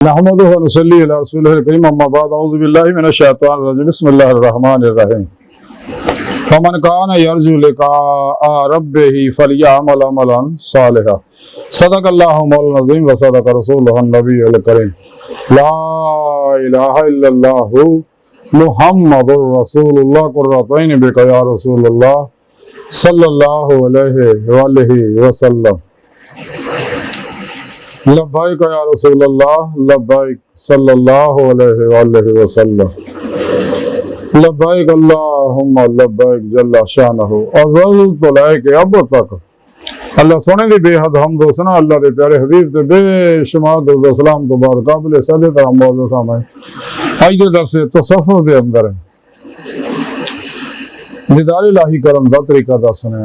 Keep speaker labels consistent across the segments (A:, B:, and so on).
A: नहमदुहु व नसल्ली अला रसूलिहिल करीम अम्मा बाद औज़ु बिल्लाहि मिनश शैतानिर रजीम बिस्मिल्लाहिर रहमानिर रहीम फमन कान यरजु लिक़ाअ रब्बिहि फलयअमल अमलन सालिहा सदक़ल्लाहु मौलाना अज़ीम व सदक़ रसूलुहुन नबियुल करीम ला इलाहा इल्लल्लाहु मुहम्मदुर रसूलुल्लाह कुर्रतैन बिका या रसूलुल्लाह सल्लल्लाहु अलैहि वसल्लम लब्बाइक या रसूलल्लाह लब्बाइक सल्लल्लाहु अलैहि वसल्लम लब्बाइक अल्लाहुम्मा लब्बाइक जल्ला शानहु अज़ल तो लायक अब तक अल्लाह सोने दी बेहद हमद व सना अल्लाह दे प्यारे हबीब ते बेशुमार दुरूद व सलाम तो बाद काबिल सदे तरह मौजूद सामने आज दे दर्स तसव्वुफ दे अंदर दीदार इलाही करम दा तरीका दसने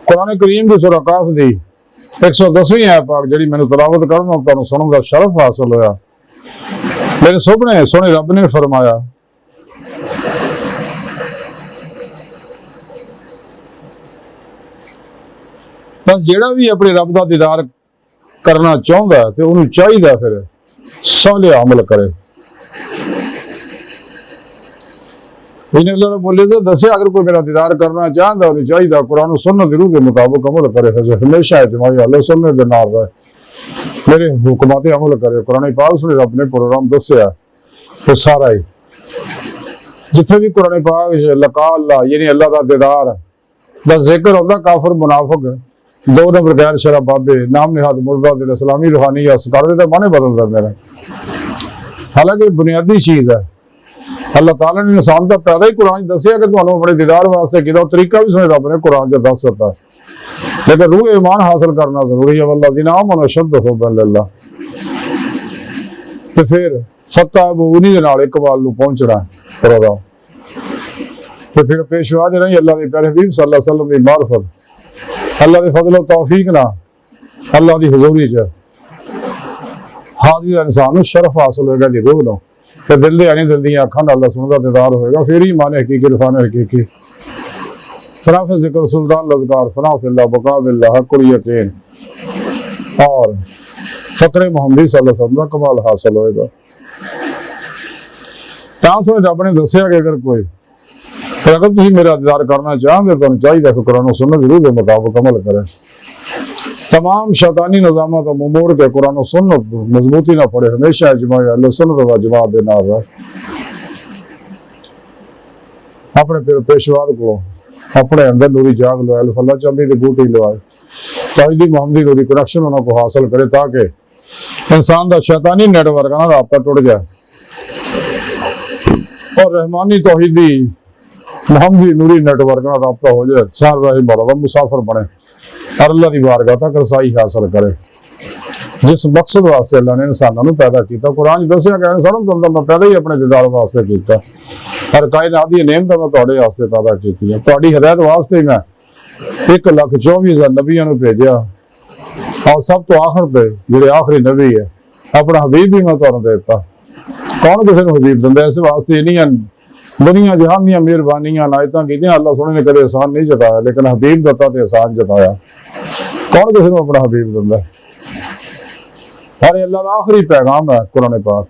A: कुरान करीम दी सूरह काफ दी 110वीं है पाक जी मैंने तलावत करना तुहानू सुनने का शरफ हासिल होया। मेरे सुपने सोने रब ने फरमाया बस जेड़ा भी अपने रब का दीदार करना चाहता है तो उन्हें चाहिए फिर साले अमल करे। बोले से दसे अगर कोई मेरा दीदार करना चाहता उन्हें चाहिए कुरान सुन्नत दी रूह के मुताबिक अमल करे हमेशा इज्तिमाई अहले सुन्नत दे नाल रहे मेरे हुक्मात अमल करे। कुरान पाक सुने अपने प्रोग्राम दसिया तो सारा ही जिथे भी कुरान पाक लका अल्लाह यानी अल्लाह का दीदार दा जिक्र होता काफिर मुनाफिक दो नंबर गैर शरा बाबे नाम निहाद मुर्दा दिल इस्लामी रूहानी असकार दे माने बदलदा मेरा। हालांकि बुनियादी चीज है अल्लाह ताला ने इंसान का पैदा ही कुरान दसिया कि तुहानू अपने दीदार वास्ते किदा तरीका भी सुने रब ने कुरान च दस दिता लेकिन रूह ईमान हासिल करना जरूरी है। वल्लज़ीना आमनू अशद्दु हुब्बन लिल्लाह ते फिर फतह उन्हीं दे नाल इकबाल नू पहुंचना प्रोग्राम ते फिर पेशवा दे नहीं अल्लाह दे प्यारे हबीब सल्लल्लाहु अलैहि वसल्लम दी मार्फत अल्लाह दे फजल व तौफीक ना अल्लाह दी हुजूरी च हाजिर इंसान नू शरफ हासिल होएगा दी रूह नू ते दिल दे यानी दिल दी अखां नाल अल्लाह सुनदा दीदार होएगा फिर ही माने हकीकी रफान हकीकी फराफ जिक्र सुल्तान लज़कार फराफ अल्लाह बका बिल्लाह हक़ुल यकीन और फकरे मोहम्मदी सल्लल्लाहु अलैहि वसल्लम कमाल हासिल होएगा। तां सो रब ने दसिया कि अगर कोई अगर तुसीं मेरा दीदार करना चाहते तो चाहिए कि कुरान सुन्नत रूह के मुताबिक अमल करें। तमाम शैतानी निज़ाम तो मोड़ के कुरान सुन्नत मजबूती ना पड़े हमेशा इज्तिमाई अहले सुन्नत व जमात दे नाल रहे अपने फिर पेशवा को अपने अंदर नूरी जाग लवाए फल्ला चाबी की बूटी लवाए ताजी मोहम्मदी नूरी कनेक्शन उन्होंने हासिल करे ताकि इंसान का शैतानी नेटवर्क ना राबता टुट जाए और रहमानी तौहीदी मोहम्मदी नूरी नेटवर्क ना राबता हो जाए सार राही बड़ा मुसाफिर बने और अल्लाह की बारगाह तक रसाई हासिल करे जिस मकसद वास्ते अल्लाह ने इंसानों को पैदा किया। कुरान दसिया गया इंसान तो मैं पैदा ही अपने दीदार वास्ते किया हर कायनात दी नेमत मैं तुहाडे वास्ते पैदा की तुहाडी हिदायत वास्ते मैं 1,24,000 नबियों को भेजा और सब तो आखिर पे जिहड़े आखिरी नबी है अपना हबीब भी मैं तुहानू दे दिता। कौन किसी को हबीब दिंदा इस वास्ते इन्नियां दुनिया जहान दी मेहरबानियां नायतां कीतियां अल्लाह सोने ने कदे एहसान नहीं जताया लेकिन हबीब दता ते एहसान जताया। कौन किसी को अपना हबीब दिंदा हर अल्लाह का आखिरी पैगाम है कुरान पाक।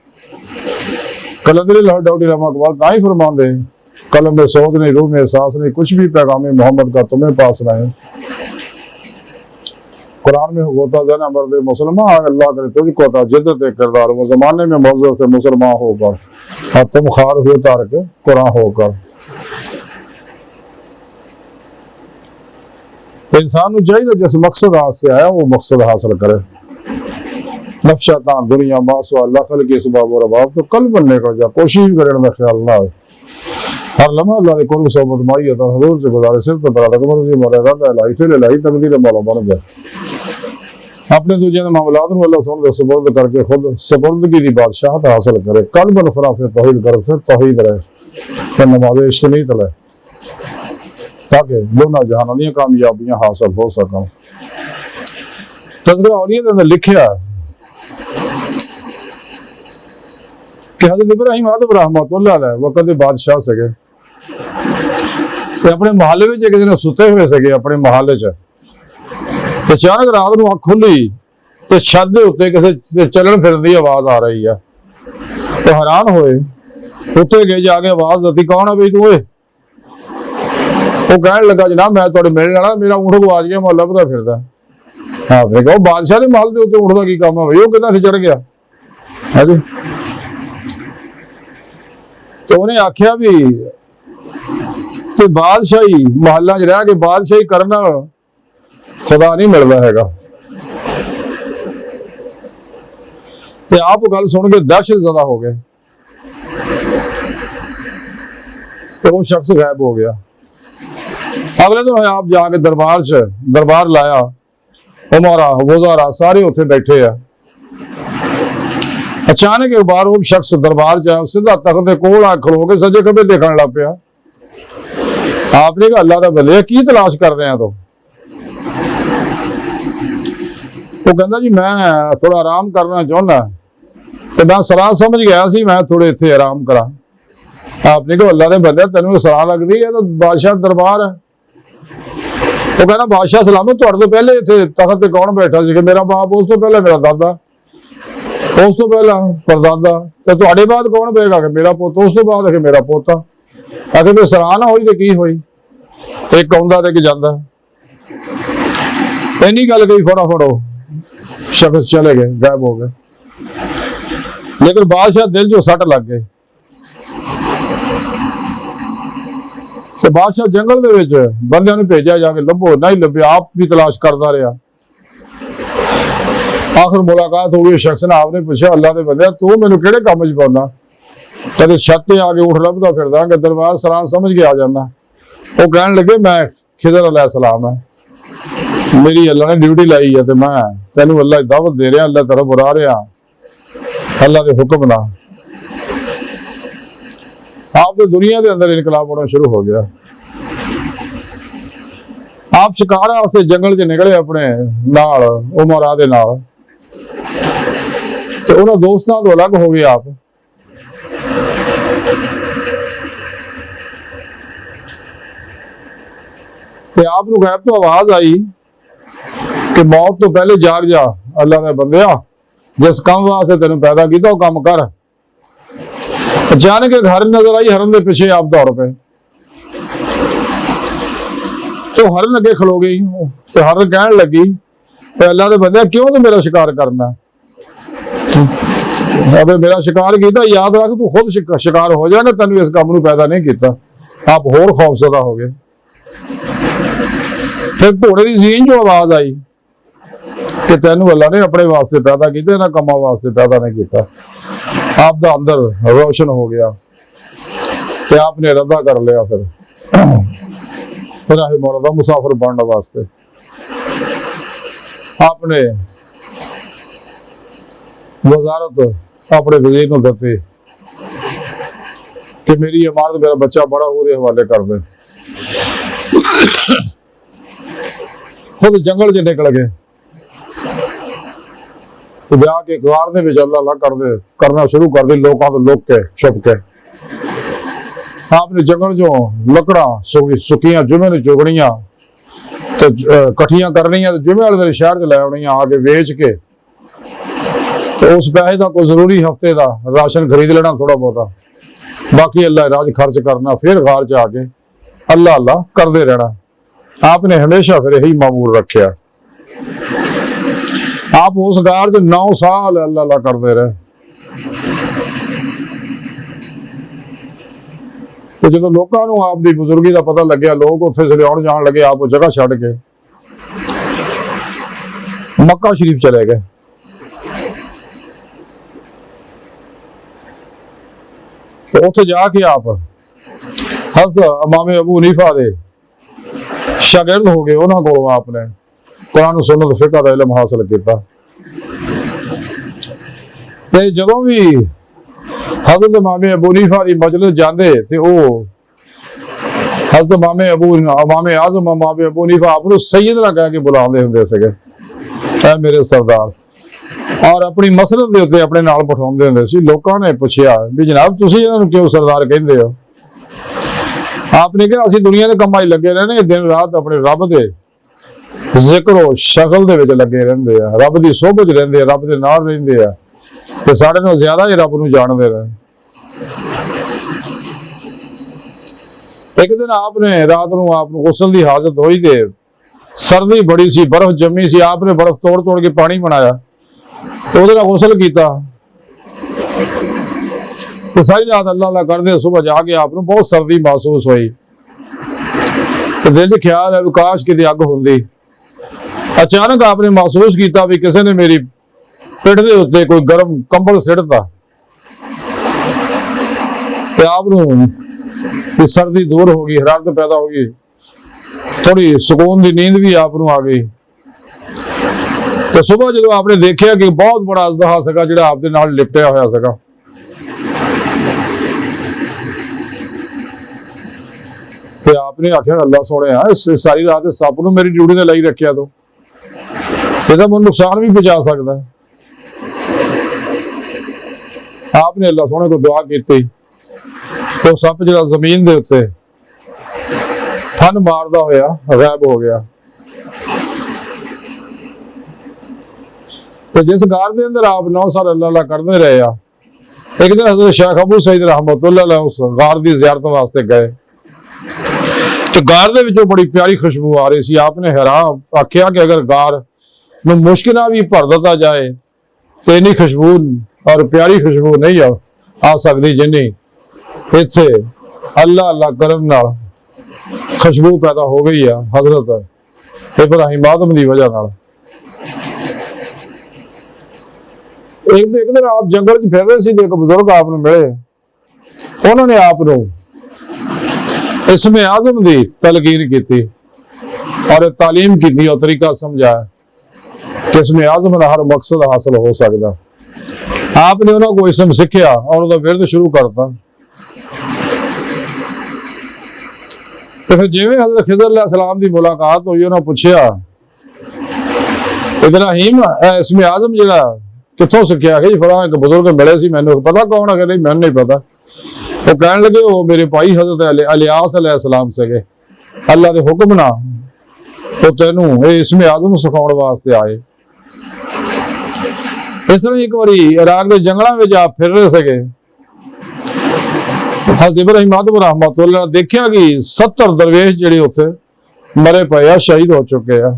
A: कलंदरी लाहौर डाउटी रहमा इकबाल ताई फरमांदे कलम में सोच नहीं रूह में एहसास नहीं कुछ भी पैगाम मोहम्मद का तुम्हें पास नहीं। कुरान में होता जाना मर्द मुसलमान अल्लाह करे तुझको था जिद्दत किरदार वो जमाने में मौजूद से मुसलमान होकर और तुम खार हुए तार के कुरान होकर। इंसान को चाहिए जिस मकसद से आया वो मकसद हासिल करे। नफ्शतान दुनिया मासवा अल्लाह खल के इसबाब और अबाब तो कल बनने का जा कोशिश करने का ख्याल ना हो हर लम्हा अल्लाह ने कुल सोबत माई है हजूर से गुजारे सिर्फ तो बड़ा मर्जी मौला इलाही फिर इलाही तकदीर मौला बन जाए अपने दूजे मामलात अल्लाह सुन दे सुबुर्द करके खुद सुबुर्दगी की बादशाहत हासिल करे। कल बन फरा फिर तौहीद करे फिर तौहीद रहे फिर नमाज इश्क नहीं तले ताकि दोनों जहानों दी कामयाबियां हासिल हो सकन। तज़किरा औलिया दे अंदर लिखिया कि हज़रत इब्राहिम आदम रहमतुल्लाह अलैह वक़्त दे बादशाह सके अपने मोहल्ले में किसी ने सुते हुए सके अपने मोहल्ले च अचानक रात को अख खुली ਤੇ ਛੱਤ ਦੇ ਉੱਤੇ ਕਿਸੇ ਚੱਲਣ ਫਿਰਨ ਦੀ ਆਵਾਜ਼ ਆ ਰਹੀ ਆ। ਤੇ ਹੈਰਾਨ ਹੋਏ, ਉੱਤੇ ਗਏ, ਜਾ ਕੇ ਆਵਾਜ਼ ਦਿੱਤੀ, ਕੌਣ ਆ ਬਈ ਤੂੰ ਓਏ? ਉਹ ਕਹਿਣ ਲੱਗਾ, ਜਨਾਬ ਮੈਂ ਤੁਹਾਡੇ ਮਿਲਣ ਵਾਲਾ, ਮੇਰਾ ਊਂਠ ਗਵਾਚ ਗਿਆ, ਮੈਂ ਲੱਭਦਾ ਫਿਰਦਾ। ਆਪਨੇ ਕਹੋ ਬਾਦਸ਼ਾਹ ਦੇ ਮਹਿਲ ਦੇ ਉੱਤੇ ਊਂਠ ਦਾ ਕੀ ਕੰਮ ਆ ਬਈ? ਉਹ ਕਿੱਦਾਂ ਚੜ ਗਿਆ? ਹਾਂਜੀ। ਤੇ ਉਹਨੇ ਆਖਿਆ ਵੀ ਤੇ ਬਾਦਸ਼ਾਹੀ ਮਹੱਲਾਂ 'ਚ ਰਹਿ ਕੇ ਬਾਦਸ਼ਾਹੀ ਕਰਨਾ ਖੁਦਾ ਨਹੀਂ ਮਿਲਦਾ ਹੈਗਾ। ਤੇ ਆਪ ਗੱਲ ਸੁਣ ਕੇ ਦਹਿਸ਼ਤ ਜ਼ਦਾ ਹੋ ਗਏ ਤੇ ਉਹ ਸ਼ਖਸ ਗਾਇਬ ਹੋ ਗਿਆ। ਅਗਲੇ ਦਿਨ ਆਪ ਜਾ ਕੇ ਦਰਬਾਰ ਲਾਇਆ, ਉਮਾਰਾ ਵਜ਼ਾਰਾ ਸਾਰੇ ਉੱਥੇ ਬੈਠੇ ਆ। ਅਚਾਨਕ ਇੱਕ ਬਾਰ ਉਹ ਸ਼ਖਸ ਦਰਬਾਰ 'ਚ ਆਇਆ, ਸਿੱਧਾ ਤਖਤ ਦੇ ਕੋਲ ਆ ਖਲੋ ਕੇ ਸੱਜੇ ਖੱਬੇ ਦੇਖਣ ਲੱਗ ਪਿਆ। आपने कहा अल्लाह का बंदे की तलाश कर रहे हैं? तो वो कहता जी मैं थोड़ा आराम करना चाहना, तो मैं सलाह समझ गया सी मैं थोड़े इत्थे आराम करा। आपने कहा अल्लाह के बंदे तेन सलाह लगती है तो बादशाह दरबार है। वो कहना बादशाह सलामत, तुहाडे तो पहले इत्थे तख्त ते कौन बैठा सी? मेरा बाप, उस तो पहले मेरा दादा, उस तो पहला परदादा, तो तुहाडे बाद कौन पेगा? मेरा पुत, उस तो बाद मेरा पोता। अगर कोई सलाह ना हुई तो की हुई? एक आउंदा ते एक जांदा। इन्नी गल कही, फटाफट शख्स चले गए, गायब हो गए। लेकिन बादशाह दिल जो सट लग गए तो बादशाह जंगल दे विच बंदियां नूं भेजा, जाके लभो, नहीं लभ्या, आप भी तलाश करता रहा। आखिर मुलाकात हो गई शख्स ने, आपने पूछा अल्लाह के बंदे तू मैनूं किहड़े काम च पाउंदा? कदे छत ते आके ऊँट लभदा फिरदा, कि दरबार सलाह समझ के आ जाना। वो कहन लगे मैं खिदर अलैहिस्सलाम है, मेरी अल्लाह ने ड्यूटी लाई है, तो मैं तेनू अल्लाह की दावत दे रहा, अल्लाह तरफ बुला रहा, अल्लाह के हुक्म ना। आप तो दुनिया के अंदर इनकलाब होना शुरू हो गया। आप शिकार वास्ते जंगल च निकले अपने नाल, उमरा दे नाल, ते उन्हां दोस्तां तो अलग हो गए आप। ते आप नूं गैब तो आवाज आई कि मौत तो पहले जाग जा, अल्लाह दे बंदिया जिस काम वास्ते तेन पैदा किया वो काम कर। अचानक एक हरन नजर आई, हरन के पीछे आप दौड़ पे, तो हरन अगे खलो गई। तो हरन कहन लगी अल्लाह दे बंदिया क्यों तू मेरा शिकार करना? अगर मेरा शिकार किया याद रख तू खुद शिकार हो जाएगा, तेन इस काम नूं पैदा नहीं किया। आप होर खौफजदा हो गए। फिर घोड़े की जीन चो आवाज आई कि तेनू अल्लाह ने अपने वास्ते पैदा किया, इन्हां कामां वास्ते पैदा नहीं किया। आप दा अंदर रोशन हो गया कि आपने इरादा कर लिया फिर आए मौला दा मुसाफिर बनने वास्ते। आपने वजारत अपने वजीर को दसी कि मेरी इमारत मेरा बच्चा बड़ा वो हवाले कर दे। खुद जंगल च निकल गए तो जाके गार दे विच अल्लाह अल्लाह करना शुरू कर दी, लोगों तो लुक के छुप के। आपने जंगल चो लकड़ा सुखियां जुमे ने चुगनियां तो कट्ठियां करनियां, तो जुमे वाले दिन शहर च लै आउणियां, आके वेच के तो उस पैसे का कोई जरूरी हफ्ते का राशन खरीद लेना थोड़ा बहुता, बाकी अल्लाह राज खर्च करना, फिर गार च आके अल्लाह अल्लाह करते रहना। आपने हमेशा फिर यही मामूल रखा। आप उस गार च 9 साल अल्लाह अल्लाह करते रहे। तो जो लोगों को आपकी बुजुर्गी का पता लगे, लोग उत्थे लियाउण जाण लगे, आप जगह छड्ड के मक्का शरीफ चले गए। तो उत्थे जाके आप हज़रत इमाम अबू हनीफा दे शागिर्द हो गए। उन्होंने को आपने कुरान सुन्नत फिक़ह दा इल्म हासिल किया। ते जदों भी हज़रत इमाम अबू हनीफा दी मजलिस जाते ते वो हज़रत इमाम आज़म इमाम अबू हनीफा आपको सैयद ना कह के बुलाते हुंदे सीगे, ऐ मेरे सरदार, और अपनी मसरत के उत्ते अपने नाल बिठाउंदे हुंदे सी। लोकां ने पुछया भी जनाब तुसीं इन्हां नूं क्यों सरदार कहंदे हो? आपने कहा असीं दुनिया के कमां च लगे रहने, दिन रात अपने रब दे ਜ਼ਿਕਰੋ ਸ਼ਕਲ ਦੇ ਵਿੱਚ ਲੱਗੇ ਰਹਿੰਦੇ ਆ, ਰੱਬ ਦੀ ਸੋਭਤ 'ਚ ਰਹਿੰਦੇ ਆ, ਰੱਬ ਦੇ ਨਾਲ ਰਹਿੰਦੇ ਆ ਤੇ ਸਾਡੇ ਨਾਲੋਂ ਜ਼ਿਆਦਾ ਹੀ ਰੱਬ ਨੂੰ ਜਾਣਦੇ ਰਹੇ। ਇੱਕ ਦਿਨ ਆਪਨੇ ਰਾਤ ਨੂੰ ਆਪ ਨੂੰ ਗੁਸਲ ਦੀ ਹਾਜ਼ਤ ਹੋਈ ਤੇ ਸਰਦੀ ਬੜੀ ਸੀ, ਬਰਫ਼ ਜੰਮੀ ਸੀ। ਆਪਨੇ ਬਰਫ਼ ਤੋੜ ਕੇ ਪਾਣੀ ਬਣਾਇਆ ਤੇ ਉਹਦੇ ਨਾਲ ਗੁਸਲ ਕੀਤਾ ਤੇ ਸਾਰੀ ਰਾਤ ਅੱਲਾਹ ਕਰਦੇ। ਸੁਬਹ ਜਾ ਕੇ ਆਪ ਨੂੰ ਬਹੁਤ ਸਰਦੀ ਮਹਿਸੂਸ ਹੋਈ ਤੇ ਦਿਲ 'ਚ ਖਿਆਲ ਹੈ ਵੀ ਕਾਸ਼ ਕਿਤੇ ਅੱਗ ਹੁੰਦੀ। ਅਚਾਨਕ ਆਪਨੇ ਮਹਿਸੂਸ ਕੀਤਾ ਵੀ ਕਿਸੇ ਨੇ ਮੇਰੀ ਪਿੱਠ ਦੇ ਉੱਤੇ ਕੋਈ ਗਰਮ ਕੰਬਲ ਸਿੱਟਤਾ ਤੇ ਆਪ ਨੂੰ ਸਰਦੀ ਦੂਰ ਹੋ ਗਈ, ਹਰਾਰਤ ਪੈਦਾ ਹੋ ਗਈ, ਥੋੜੀ ਸਕੂਨ ਦੀ ਨੀਂਦ ਵੀ ਆਪ ਨੂੰ ਆ ਗਈ। ਤੇ ਸੁਬਹ ਜਦੋਂ ਆਪਨੇ ਦੇਖਿਆ ਕਿ ਬਹੁਤ ਬੜਾ ਅਜ਼ਦਹਾ ਸੀਗਾ ਜਿਹੜਾ ਆਪ ਦੇ ਨਾਲ ਲਿਪਟਿਆ ਹੋਇਆ ਸੀਗਾ ਤੇ ਆਪਨੇ ਆਖਿਆ ਅੱਲਾਹ ਸੋਹਣਿਆ ਇਸ ਸਾਰੀ ਰਾਤ ਸੱਪ ਨੂੰ ਮੇਰੀ ਡਿਊਟੀ ਤੇ ਲਈ ਰੱਖਿਆ ਤੂੰ, ਇਹਦਾ ਮੈਨੂੰ ਨੁਕਸਾਨ ਵੀ ਪਹੁੰਚਾ ਸਕਦਾ। आपने अल्लाह सोने को दुआ की तो सप जो जमीन के उत्ते फन मारदा होया गायब हो गया। तो जिस गार के अंदर आप 9 साल अल्लाह करते रहे आ, एक दिन हज़रत शेख अबू सईद रहमतुल्लाह उस गार की ज़ियारत वास्ते गए तो गार दे विचों बड़ी प्यारी खुशबू आ रही सी। आपने हैरान आख्या कि अगर गार में मुश्किल भी भर दिता जाए तो इन्नी खुशबू और प्यारी खुशबू नहीं आ सकती जिन्नी इत्थे अल्लाह अल्लाह करन नाल खुशबू पैदा हो गई है हजरत इब्राहिम आदम की वजह नाल। एक दिन आप जंगल च फिर रहे थे, एक बुजुर्ग आप मिले, उन्होंने आप इसमें आदम की तलकीन की और तालीम की और तरीका समझाया कि इसमें आदम का हर मकसद हासिल हो सकता। आपने उन्होंने को इसम सीखिया और उसका विरद शुरू करता। तो फिर जिवें हज़रत खिज़र अलैहिस्सलाम की मुलाकात हुई, उन्होंने पूछा इब्राहिम इसमें आदम जिहड़ा कित्थों सीखिया कि फलां एक बुजुर्ग मिले सी, मैनूं पता कौन है? नहीं मैनूं नहीं पता। वो कहण लगे वो मेरे भाई हज़रत इलियास अलैहिस्सलाम सीगे, अल्लाह के हुक्म नाल वो तैनूं इसमें आदम सिखाउण वास्ते आए। इस तरह एक बारी इराक के जंगलों में आप फिर रहे थे, हज़रत इब्राहिम आदम रहमतुल्लाह देखा कि 70 दरवेश जिहड़े उत्थे मरे पे आ, शहीद हो चुके हैं,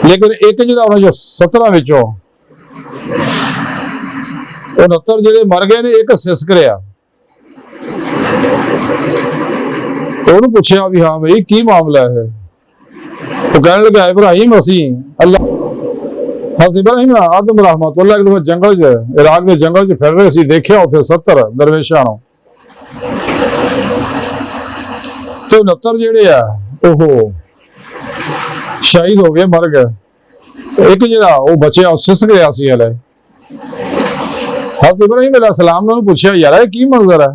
A: लेकिन एक जिहड़ा जो 17 विचों 69 जिहड़े मर गए ने, एक सिसक रहा। तो उन्होंने पूछा भी हाँ भाई की मामला है? तो कहने लगा इब्राहिम असी अल्लाह हज़रत इब्राहिम आदम रहमतुल्लाह एक दफा जंगल इराक के जंगल च फिर रहे सी, देखिया उत्थे 70 दरवेशां नूं ते 69 जिहड़े आ ओह शहीद हो गए, मर गए। एक जिहड़ा वो बचिया सिसक गया सी हले। हज़रत इब्राहिम अलैहिस्सलाम ने पूछा यार ये की मंजर है?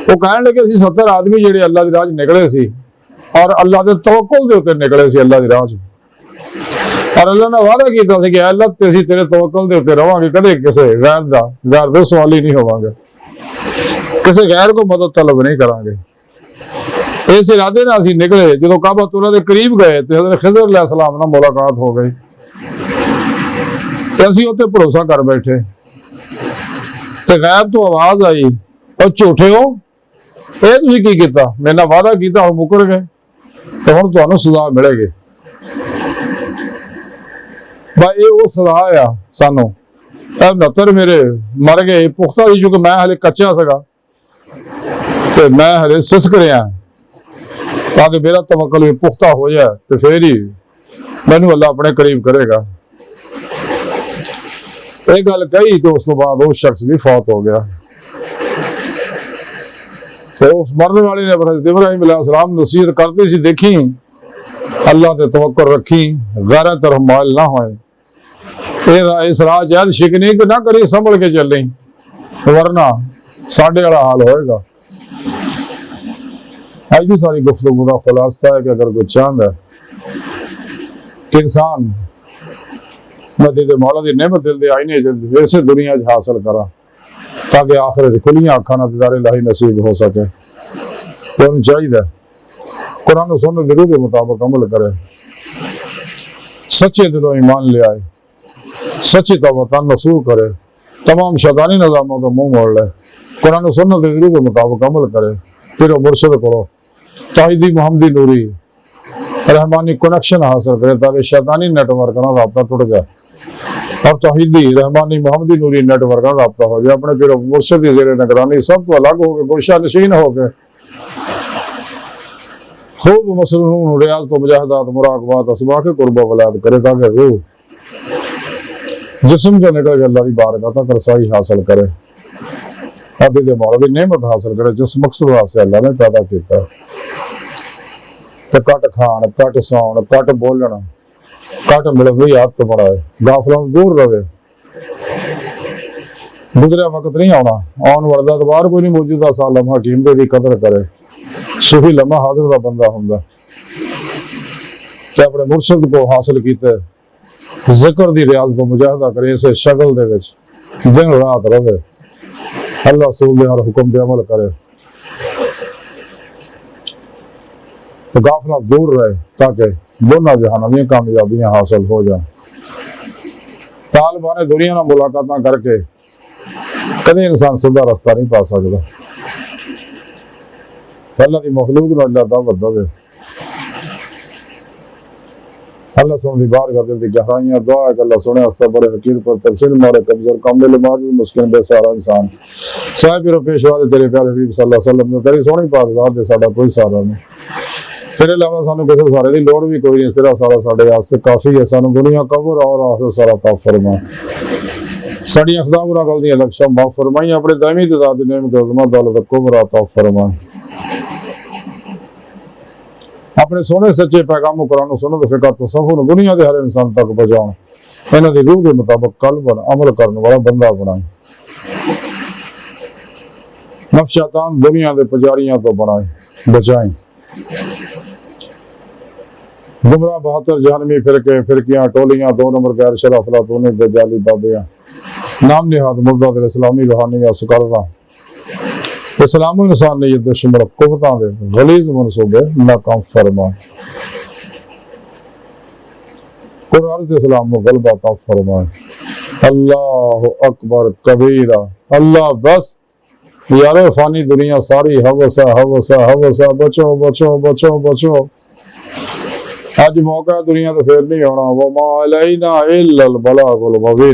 A: वो कहने लगे असीं 70 आदमी जिहड़े अल्लाह दी राह च निकले सी और अल्लाह दे तवक्कुल दे उत्ते निकले सी अल्लाह दी राह च, और अल्लाह ने वादा किया सी कि अल्लाह ते तेरे तवक्कुल दे उत्ते रहांगे, कदे किसी गैर दे सवाली नहीं होवांगे, किसी गैर को मदद तलब नहीं करांगे। इस इरादे नाल असीं निकले। जदों काबतुल्लाह दे करीब गए तो हज़रत खिज़र अलैहिस्सलाम नाल मुलाकात हो गई ते असीं उत्ते भरोसा कर बैठे ते गैब तो आवाज़ आई और झूठे हो ये तुसीं की कीता? मेरे नाल वादा कीता हुण मुकर गए तो हुण तुहानूं सज़ा मिलेगी। भाई ये वो सज़ा आ सानू 69 मेरे मर गए पुख्ता सी, क्योंकि मैं हले कच्चा सगा तो मैं हले सिसक रहा, ताकि मेरा तवक्कुल भी पुख्ता हो जाए तो फिर ही मैनू अल्लाह अपने करीब करेगा। एक गल कही तो उस तो बाद वो शख्स भी फौत हो गया। तो उस मरने वाले ने इब्राहिम अलैहिस्सलाम नसीहत करती सी, देखी अल्लाह ते तवक्कुल रखी, गैर तरफ माल ना होए, इस राह जैद शिकनी को ना करी, संभल के चली वरना साढ़े वाला हाल होएगा। आज की सारी गुफ्तगू का खुलासा है कि अगर कोई चाहता है कि इंसान मदद मौला की नेमत दिल दे आईने वैसे दुनिया हासिल करा, ताकि आखिर खुलियां अखा ना दीदारे इलाही नसीब हो सके, तो उन्हें चाहिए कुरान और सुन्नत के रूह के मुताबिक अमल करे, सच्चे दिलों ईमान ले आए, सच्ची तौबा नसूह करे, तमाम शैतानी निज़ामों का मुंह मोड़ ले, कुरान और सुन्नत के रूह के मुताबिक अमल करे, फिर मुर्शिद करो, ताहिदी मोहम्मदी नूरी रहमानी कनेक्शन हासिल करे ताकि शैतानी नेटवर्क ना राब्ता टूट जाए और तौहीदी रहमानी मोहम्मदी नूरी नेटवर्क का राब्ता हो जाए। अपने फिर मुर्शिद की ज़ेरे निगरानी सब तो अलग हो गए, गोशा नशीन हो गए, खूब मसरून रियाज को मुजाहिदात मुराकबात असबा के कुर्बा वलाद करे ताकि रूह जिस्म जो निकल के अल्लाह की बारगाह तक रसाई हासिल करे, अदीद मौलवी नेमत हासिल करे जिस मकसद वास्ते अल्लाह ने पैदा किया। तो कट खान, कट सौन, कट बोलन, कट मिलती हथ बनाए, गाफलों दूर रहे, गुजरिया वक्त नहीं आना, आने वाला दोबार कोई नहीं, मौजूदा साल लम्हा हकीम की कदर करे, सूफी लम्हा हाजिर का बंदा होंदा, अपने मुर्शिद को हासिल किया, जिक्र दी रियाज को मुजाहिदा करे, इसे शक्ल दे विच दिन रात रहे, अल्लाह रसूल दे हर हुक्म दे अमल करे, तो गाफला दूर रहे ताकि दोनों जहानों में कामयाबियां हासिल हो जाए। तालिबान दुनिया ना मुलाकात करके कभी इंसान सीधा रास्ता नहीं पा सकता। अल्लाह की मखलूक को अल्लाह दावत दे, अल्लाह सुन दी बार कर दिल दी गहराइयां दुआ है कि अल्लाह सुने हस्ता बड़े हकीर पर तफसील मारे कब्ज़र कामिल माजिज मुस्किन बेसहारा इंसान साहिब रो पेशवा दे तेरे प्यारे हबीब सल्लल्लाहु अलैहि वसल्लम ने तेरी सोहनी पाक ज़ात दे साडा कोई सहारा नहीं, तेरे अलावा सानू किसी सहारे की लोड़ भी कोई नहीं, तेरा सारा साडे वास्ते काफ़ी है, सानू दुनिया कब्र और आखिरत सारा ताब फरमा, साड़ियां खुदा बुरा गलतियां लक्ष्य माफ फरमाई, अपने दायमी ज़ात दी नेमत अज़मत दौलत कुबरा ताब फरमा, अपने सोने सच्चे पैगाम कुरान सुन्नत फिक़ह तसव्वुफ़ दुनिया के हर इंसान तक पहुंचाओ, इन्हां दी रूह के मुताबिक कल्ब अमल करने वाला बंदा बनाए, नफ्स शैतान दुनिया के पुजारियों तो बनाए बचाएं, गुमराह 72 जहनमी फिरके फिरकियां टोलियां 2 नंबर गैर शरफ अफलातूनी दजाली बाबियां नाम निहाद मुर्दा दिल इस्लामी रूहानी असकारा इस्लाम इंसान ने ये दुश्मन कुवतां दे गलीज मनसूबे नाकाम फरमा, कुरान से इस्लाम को गलबा अता फरमाए। अल्लाह अकबर कबीरा, अल्लाह बस यारो फानी दुनिया सारी हवसा हवसा हवसा, बचो बचो बचो बचो, आज मौका दुनिया तो फिर नहीं होना, वो मा अलैना इल्लल बलागुल मुबीन।